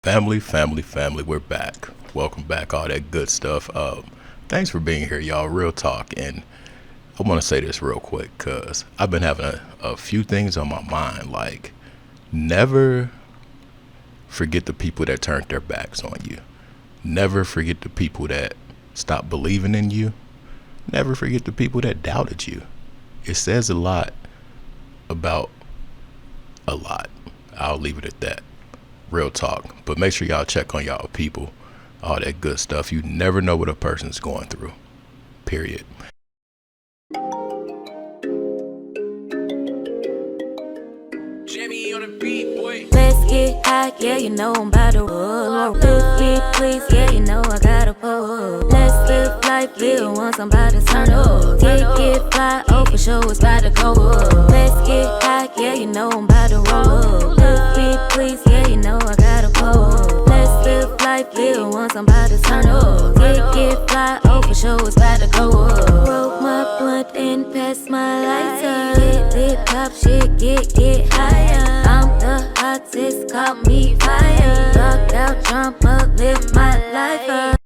Family, we're back. Welcome back, all that good stuff. Thanks for being here, y'all. Real talk. And I want to say this real quick because I've been having a few things on my mind. Like, never forget the people that turned their backs on you. Never forget the people that stopped believing in you. Never forget the people that doubted you. It says a lot about a lot. I'll leave it at that. Real talk. But make sure y'all check on y'all people, all that good stuff. You never know what a person's going through, period. Jimmy on the beat, boy. Let's get high, yeah, you know I'm about to roll. Let's get please, yeah, you know I gotta pull. Let's live life, live once I'm about to turn up. Get fly, oh for sure it's about to go up. Let's get high, yeah, you know I'm about to roll. Let's get please, yeah, you know I gotta pull. Let's live life, live once I'm about to turn up. Get fly, oh for sure it's about to go up. Roll my blunt and pass my lighter. Get lit, pop shit, get higher. I'm the hottest, call me fire. Rock out, jump up, live my life up.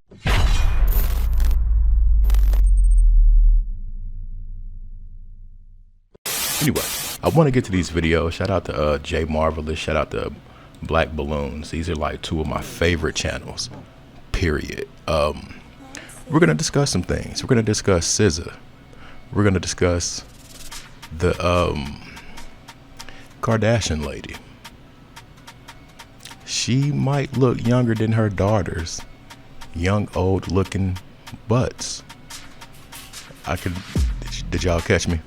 Anyway, I want to get to these videos. Shout out to Jay Marvelous. Shout out to Black Balloons. These are like two of my favorite channels, period. We're going to discuss some things. We're going to discuss SZA. We're going to discuss the Kardashian lady. She might look younger than her daughters. Young, old looking butts. Did y'all catch me?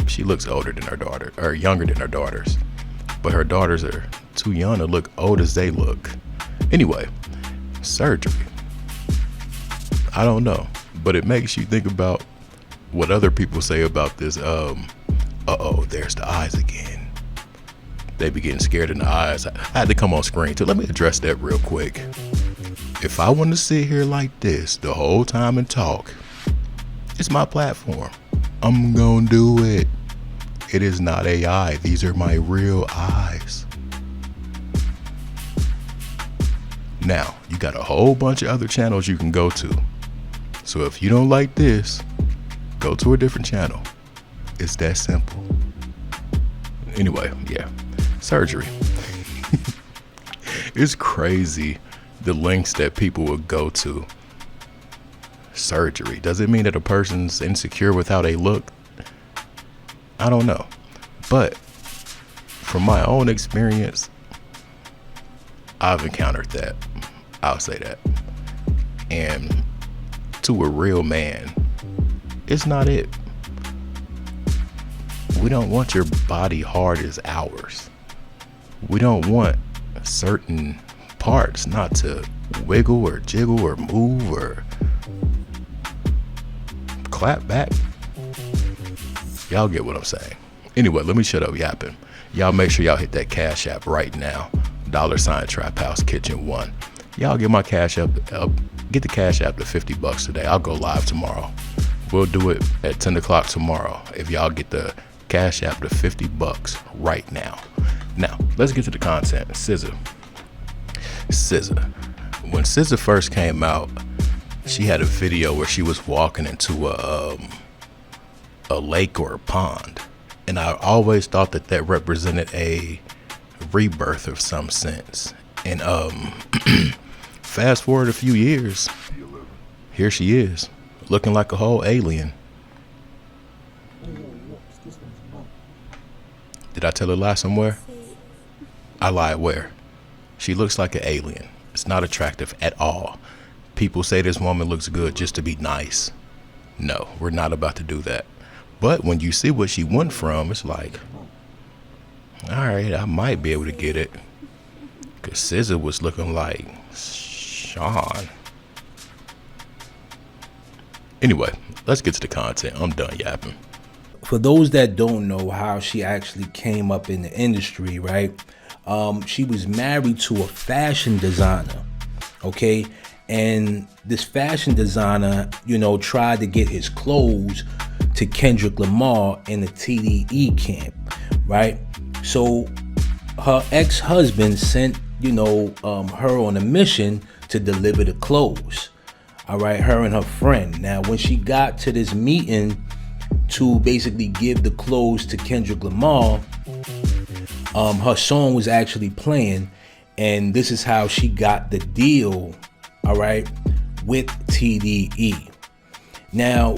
She looks older than her daughter, or younger than her daughters. But her daughters are too young to look old as they look. Anyway, surgery. I don't know, but it makes you think about what other people say about this. There's the eyes again. They be getting scared in the eyes. I had to come on screen too. Let me address that real quick. If I want to sit here like this the whole time and talk, it's my platform. I'm gonna do it. It is not AI. These are my real eyes. Now, you got a whole bunch of other channels you can go to. So if you don't like this, go to a different channel. It's that simple. Anyway, surgery. It's crazy the lengths that people would go to. Surgery. Does it mean that a person's insecure with how they look? I don't know. But from my own experience, I've encountered that. I'll say that. And to a real man, it's not it. We don't want your body hard as ours. We don't want certain parts not to wiggle or jiggle or move or clap back. Y'all get what I'm saying. Anyway, let me shut up yapping. Y'all make sure y'all hit that Cash App right now. $ Trap House Kitchen 1. Y'all get my Cash App get the Cash App to $50 today. I'll go live tomorrow. We'll do it at 10 o'clock tomorrow if y'all get the Cash App to $50 right now. Now, let's get to the content. SZA. When SZA first came out, she had a video where she was walking into a lake or a pond. And I always thought that represented a rebirth of some sense. And fast forward a few years, here she is, looking like a whole alien. Did I tell a lie somewhere? I lied where? She looks like an alien. It's not attractive at all. People say this woman looks good just to be nice. No, we're not about to do that. But when you see what she went from, it's like, all right, I might be able to get it. Because SZA was looking like Sean. Anyway, let's get to the content. I'm done yapping. For those that don't know how she actually came up in the industry, right? She was married to a fashion designer, okay? And this fashion designer, tried to get his clothes to Kendrick Lamar in the TDE camp, right? So her ex-husband sent, her on a mission to deliver the clothes. All right, her and her friend. Now, when she got to this meeting to basically give the clothes to Kendrick Lamar, her song was actually playing, and this is how she got the deal, all right, with TDE. Now,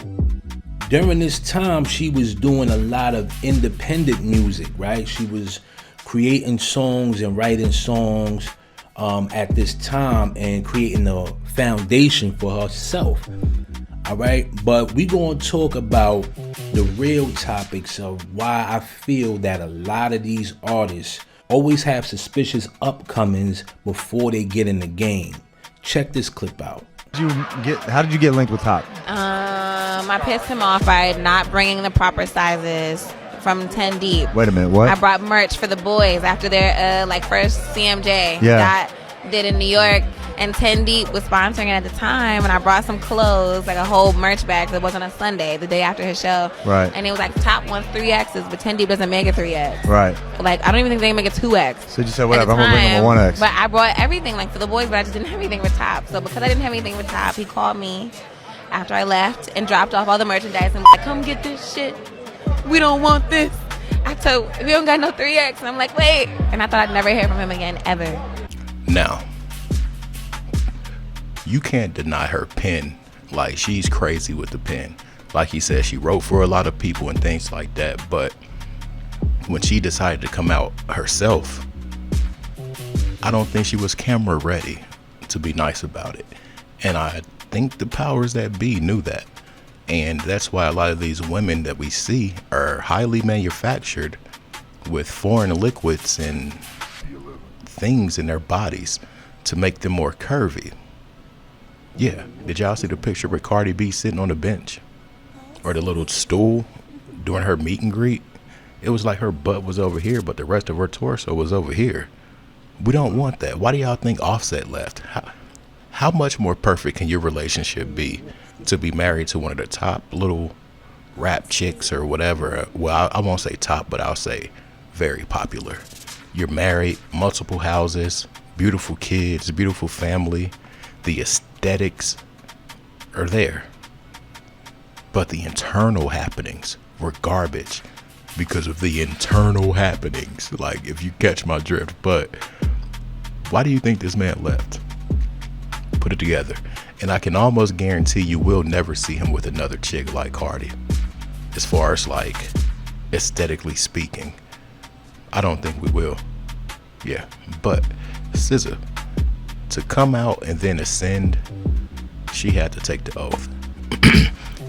during this time, she was doing a lot of independent music, right? She was creating songs and writing songs at this time and creating a foundation for herself. All right, but we gonna talk about the real topics of why I feel that a lot of these artists always have suspicious upcomings before they get in the game. Check this clip out. How did you get linked with Top? I pissed him off by not bringing the proper sizes from 10 Deep. Wait a minute, what? I brought merch for the boys after their first CMJ Yeah. that did in New York, and 10 Deep was sponsoring it at the time, and I brought some clothes, like a whole merch bag that wasn't a Sunday, the day after his show. Right. And it was like Top wants 3Xs, but 10 Deep doesn't make a 3X. Right. Like, I don't even think they can make a 2X. So you said, whatever, I'm gonna bring him a 1X. But I brought everything like for the boys, but I just didn't have anything for Top. So because I didn't have anything for Top, he called me after I left and dropped off all the merchandise and was like, come get this shit. We don't want this. I told, we don't got no 3X. And I'm like, wait. And I thought I'd never hear from him again, ever. Now, you can't deny her pen. Like, she's crazy with the pen. Like he said, she wrote for a lot of people and things like that. But when she decided to come out herself, I don't think she was camera ready, to be nice about it. And I think the powers that be knew that. And that's why a lot of these women that we see are highly manufactured with foreign liquids and things in their bodies to make them more curvy. Yeah, did y'all see the picture with Cardi B sitting on the bench? Or the little stool during her meet and greet? It was like her butt was over here, but the rest of her torso was over here. We don't want that. Why do y'all think Offset left? How much more perfect can your relationship be to be married to one of the top little rap chicks or whatever? Well, I won't say top, but I'll say very popular. You're married, multiple houses, beautiful kids, beautiful family. The aesthetics are there. But the internal happenings were garbage because of the internal happenings. Like, if you catch my drift. But why do you think this man left? Put it together. And I can almost guarantee you will never see him with another chick like Cardi. As far as like aesthetically speaking, I don't think we will. Yeah, but SZA, to come out and then ascend, she had to take the oath.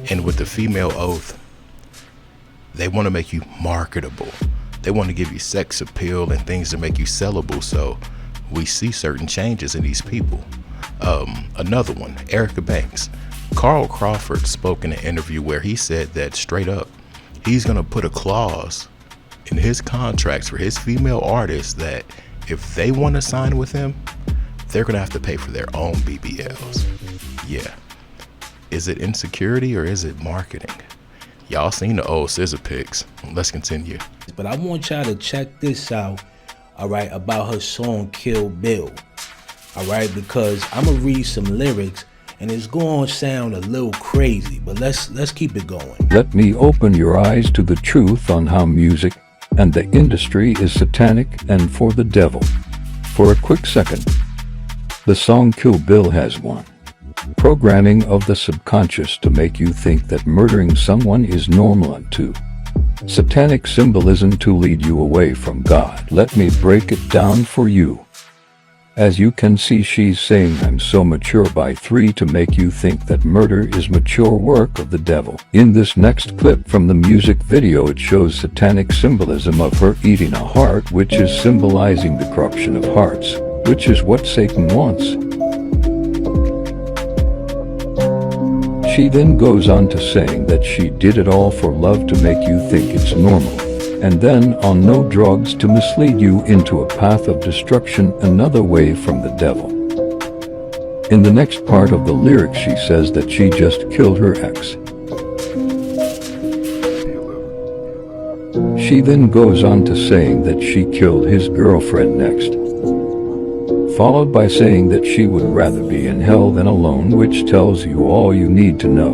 And with the female oath, they want to make you marketable. They want to give you sex appeal and things to make you sellable. So we see certain changes in these people. Another one, Erica Banks. Carl Crawford spoke in an interview where he said that straight up, he's going to put a clause in his contracts for his female artists that if they want to sign with him, they're going to have to pay for their own BBLs. Yeah. Is it insecurity or is it marketing? Y'all seen the old SZA pics. Let's continue. But I want y'all to check this out, all right, about her song Kill Bill. All right, because I'm gonna read some lyrics and it's gonna sound a little crazy, but let's keep it going. Let me open your eyes to the truth on how music and the industry is satanic and for the devil. For a quick second, the song Kill Bill has one. Programming of the subconscious to make you think that murdering someone is normal, and two, satanic symbolism to lead you away from God. Let me break it down for you. As you can see, she's saying I'm so mature by 3 to make you think that murder is mature work of the devil. In this next clip from the music video, it shows satanic symbolism of her eating a heart, which is symbolizing the corruption of hearts, which is what Satan wants. She then goes on to saying that she did it all for love to make you think it's normal, and then on no drugs to mislead you into a path of destruction, another way from the devil. In the next part of the lyric, she says that she just killed her ex. She then goes on to saying that she killed his girlfriend next, followed by saying that she would rather be in hell than alone, which tells you all you need to know.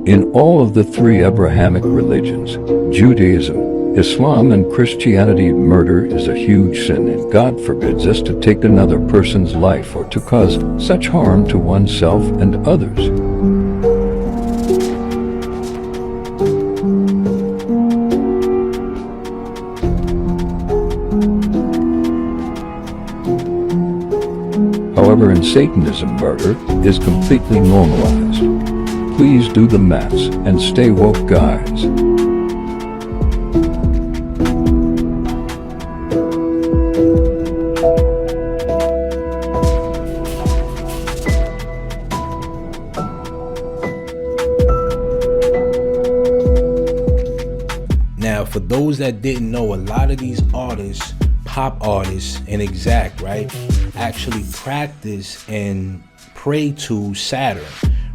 In all of the three Abrahamic religions, Judaism, Islam, and Christianity, murder is a huge sin, and God forbids us to take another person's life or to cause such harm to oneself and others. However, in Satanism, murder is completely normalized. Please do the maths and stay woke, guys. Now, for those that didn't know, a lot of these artists, pop artists in exact, right, actually practice and pray to Saturn,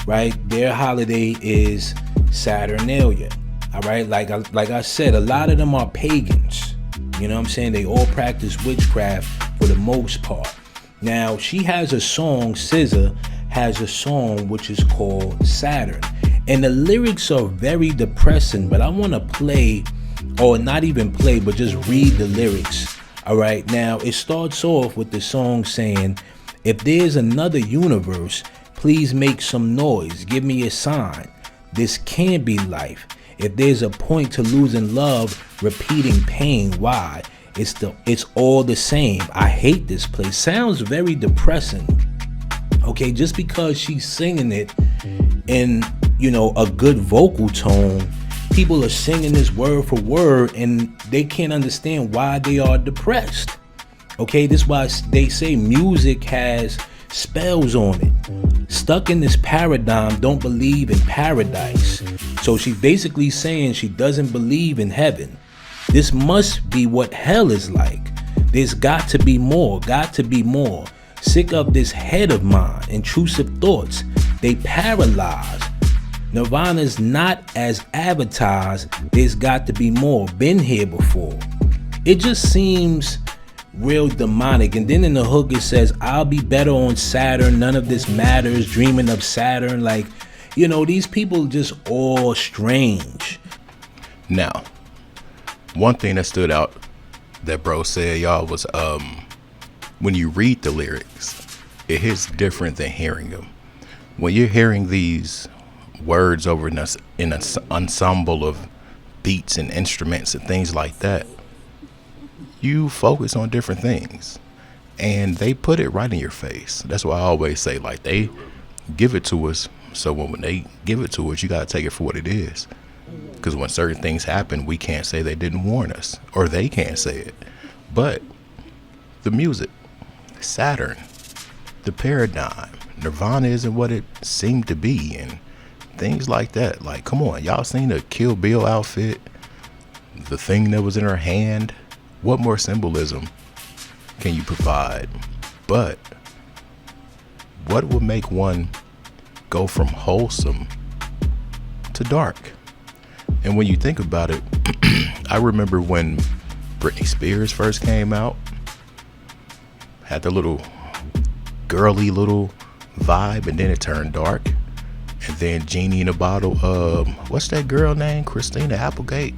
right? Their holiday is Saturnalia, all right? Like I said, a lot of them are pagans. You know what I'm saying? They all practice witchcraft for the most part. Now, she has a song, SZA has a song which is called Saturn. And the lyrics are very depressing, but I want to play, or not even play, but just read the lyrics. All right, now it starts off with the song saying, if there's another universe, please make some noise. Give me a sign. This can't be life. If there's a point to losing love, repeating pain, why? It's all the same. I hate this place. Sounds very depressing. Okay, just because she's singing it in, you know, a good vocal tone, people are singing this word for word and they can't understand why they are depressed. Okay, this is why they say music has spells on it. Stuck in this paradigm, don't believe in paradise. So she's basically saying she doesn't believe in heaven. This must be what hell is like. There's got to be more, got to be more. Sick of this head of mine, intrusive thoughts, they paralyze. Nirvana's not as advertised, there's got to be more, been here before. It just seems real demonic. And then in the hook it says, I'll be better on Saturn, none of this matters, dreaming of Saturn. Like, you know, these people just all strange. Now, one thing that stood out that bro said, y'all, was when you read the lyrics, it hits different than hearing them. When you're hearing these words over in an ensemble of beats and instruments and things like that, you focus on different things and they put it right in your face. That's why I always say, like, they give it to us, so when they give it to us, you got to take it for what it is, because when certain things happen, we can't say they didn't warn us, or they can't say it. But the music, Saturn, the paradigm, Nirvana isn't what it seemed to be, and things like that. Like, come on, y'all seen the Kill Bill outfit, the thing that was in her hand? What more symbolism can you provide? But what would make one go from wholesome to dark? And when you think about it, I remember when Britney Spears first came out, had the little girly little vibe, and then it turned dark. And then Genie in a Bottle, what's that girl name? Christina Applegate?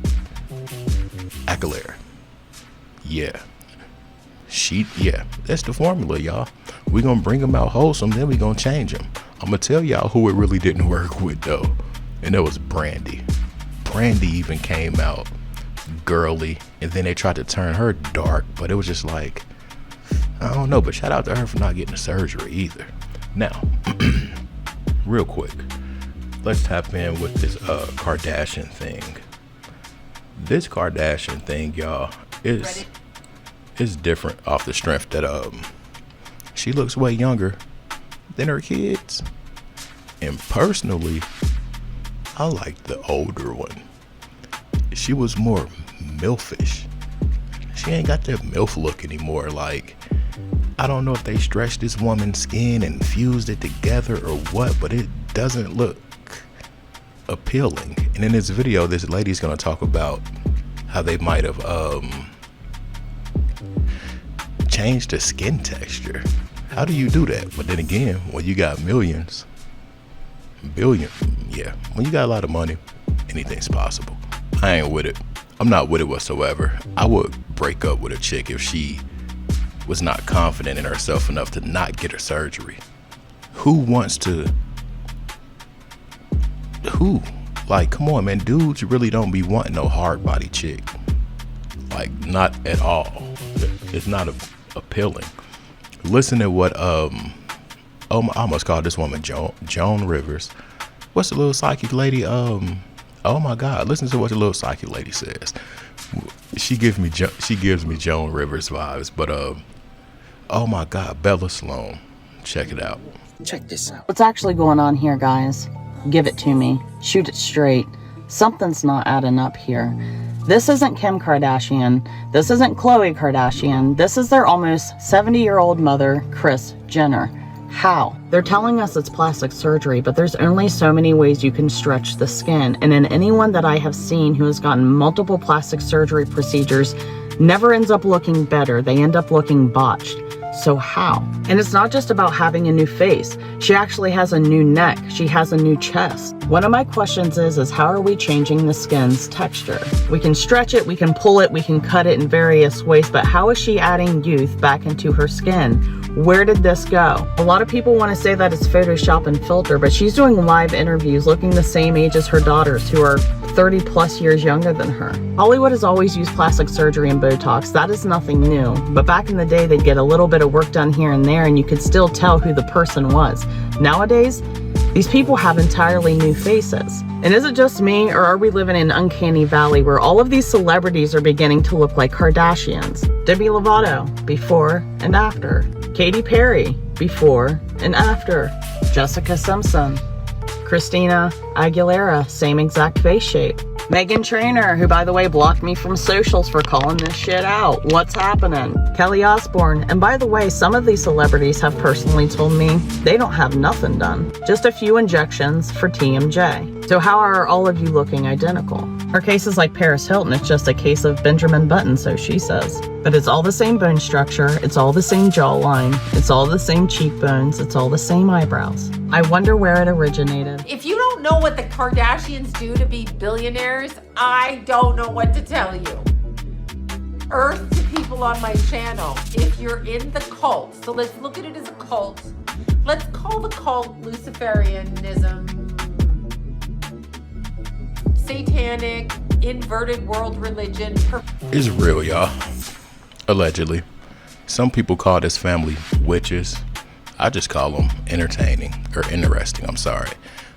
Aguilera. Yeah. That's the formula, y'all. We gonna bring them out wholesome, then we gonna change them. I'm gonna tell y'all who it really didn't work with though, and that was Brandy. Brandy even came out girly, and then they tried to turn her dark, but it was just like, I don't know, but shout out to her for not getting the surgery either. Now, real quick, let's tap in with this Kardashian thing. This Kardashian thing, y'all, is different off the strength that she looks way younger than her kids. And personally, I like the older one. She was more MILF-ish. She ain't got that MILF look anymore. Like, I don't know if they stretched this woman's skin and fused it together or what, but it doesn't look appealing. And in this video, this lady's gonna talk about how they might have changed the skin texture. How do you do that? But then again, when you got millions, when you got a lot of money, anything's possible. I ain't with it. I'm not with it whatsoever. I would break up with a chick if she was not confident in herself enough to not get her surgery. Who? Like, come on, man. Dudes really don't be wanting no hard body chick. Like, not at all. It's not appealing. Listen to what I almost called this woman Joan Rivers. What's the little psychic lady? Oh my God! Listen to what the little psychic lady says. She gives me Joan Rivers vibes. But oh my God, Bella Sloan. Check it out. Check this out. What's actually going on here, guys? Give it to me. Shoot it straight. Something's not adding up here. This isn't Kim Kardashian. This isn't Khloe Kardashian. This is their almost 70-year-old mother, Kris Jenner. How? They're telling us it's plastic surgery, but there's only so many ways you can stretch the skin. And in anyone that I have seen who has gotten multiple plastic surgery procedures never ends up looking better. They end up looking botched. So how? And it's not just about having a new face. She actually has a new neck. She has a new chest. One of my questions is how are we changing the skin's texture? We can stretch it, we can pull it, we can cut it in various ways, but how is she adding youth back into her skin? Where did this go? A lot of people want to say that it's Photoshop and filter, but she's doing live interviews looking the same age as her daughters who are 30 plus years younger than her. Hollywood has always used plastic surgery and Botox. That is nothing new. But back in the day, they'd get a little bit of work done here and there and you could still tell who the person was. Nowadays, these people have entirely new faces. And is it just me, or are we living in an uncanny valley where all of these celebrities are beginning to look like Kardashians? Demi Lovato, before and after. Katy Perry, before and after. Jessica Simpson. Christina Aguilera, same exact face shape. Meghan Trainor, who by the way blocked me from socials for calling this shit out. What's happening? Kelly Osbourne. And by the way, some of these celebrities have personally told me they don't have nothing done. Just a few injections for TMJ. So how are all of you looking identical? Her case is like Paris Hilton. It's just a case of Benjamin Button, so she says. But it's all the same bone structure. It's all the same jawline. It's all the same cheekbones. It's all the same eyebrows. I wonder where it originated. If you don't know what the Kardashians do to be billionaires, I don't know what to tell you. Earth to people on my channel, if you're in the cult, so let's look at it as a cult. Let's call the cult Luciferianism, satanic, inverted world religion. It's real, y'all. Allegedly. Some people call this family witches. I just call them entertaining or interesting. I'm sorry.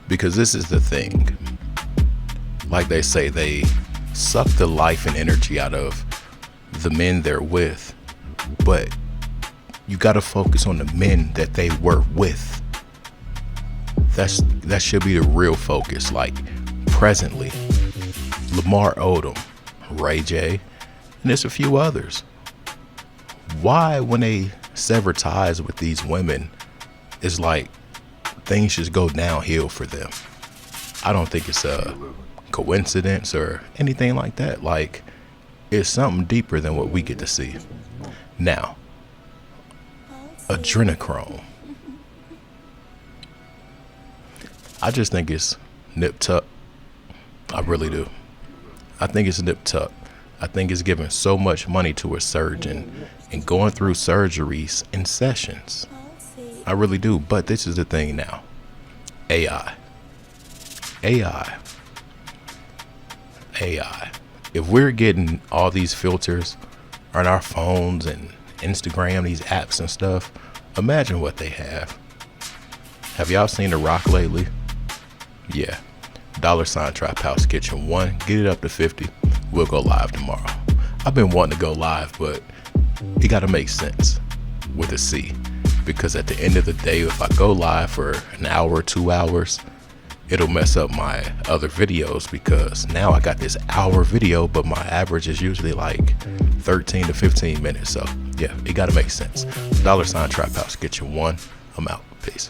Because this is the thing. Like they say, they suck the life and energy out of the men they're with. But you got to focus on the men that they were with. That should be the real focus. Like presently, Lamar Odom, Ray J, and there's a few others. Why, when they sever ties with these women, it's like things just go downhill for them? I don't think it's a coincidence or anything like that. Like, it's something deeper than what we get to see. Now, adrenochrome. I just think it's nip tuck. I really do. I think it's nip tuck. I think it's giving so much money to a surgeon and going through surgeries in sessions. I really do. But this is the thing now. AI. If we're getting all these filters on our phones and Instagram, these apps and stuff, imagine what they have. Have y'all seen The Rock lately? Yeah. $ Trap House Kitchen 1. Get it up to 50. We'll go live tomorrow. I've been wanting to go live, but it got to make sense with a C. Because at the end of the day, if I go live for an hour or 2 hours, it'll mess up my other videos, because now I got this hour video, but my average is usually like 13 to 15 minutes. So yeah, it got to make sense. $ Trap House Kitchen 1. I'm out. Peace.